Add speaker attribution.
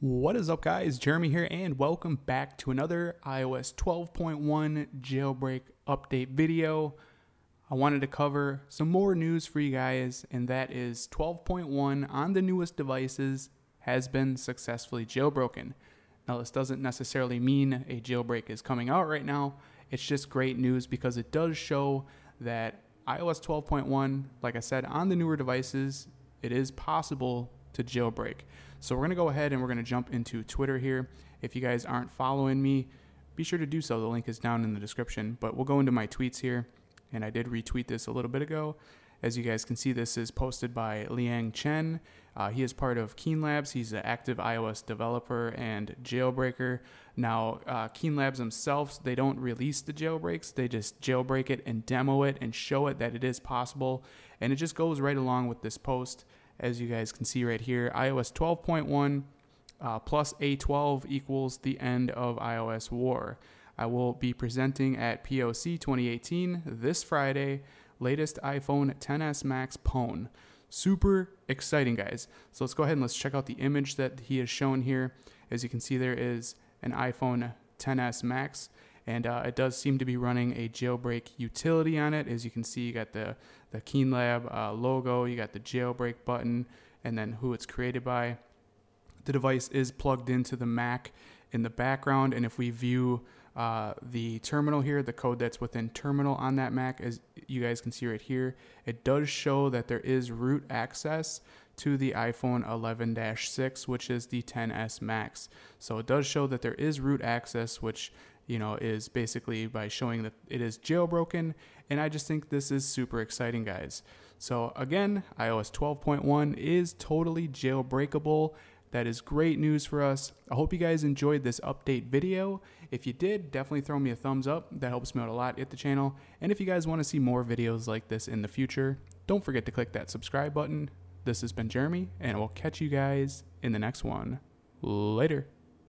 Speaker 1: What is up, guys? Jeremy here, and welcome back to another iOS 12.1 jailbreak update video. I wanted to cover some more news for you guys, and that is 12.1 on the newest devices has been successfully jailbroken. Now, this doesn't necessarily mean a jailbreak is coming out right now. It's just great news because it does show that iOS 12.1, like I said, on the newer devices, it is possible to jailbreak. So we're going to go ahead and we're going to jump into Twitter here. If you guys aren't following me, be sure to do so. The link is down in the description. But we'll go into my tweets here, and I did retweet this a little bit ago. As you guys can see, this is posted by Liang Chen. He is part of KEENLAB. He's an active iOS developer and jailbreaker. Now, KEENLAB themselves, they don't release the jailbreaks. They just jailbreak it and demo it and show it that it is possible. And it just goes right along with this post. As you guys can see right here, iOS 12.1 plus A12 equals the end of iOS war. I will be presenting at POC 2018 this Friday, latest iPhone XS Max Pwn. Super exciting, guys. So let's go ahead and let's check out the image that he has shown here. As you can see, there is an iPhone XS Max, and it does seem to be running a jailbreak utility on it. As you can see, you got the KEENLAB logo, you got the jailbreak button, and then who it's created by. The device is plugged into the Mac in the background, and if we view the terminal here, the code that's within terminal on that Mac, as you guys can see right here, it does show that there is root access to the iPhone 11-6, which is the XS Max. So it does show that there is root access, which is basically by showing that it is jailbroken, and I just think this is super exciting, guys. So again, iOS 12.1 is totally jailbreakable. That is great news for us. I hope you guys enjoyed this update video. If you did, definitely throw me a thumbs up. That helps me out a lot at the channel. And if you guys want to see more videos like this in the future, don't forget to click that subscribe button. This has been Jeremy, and we'll catch you guys in the next one. Later.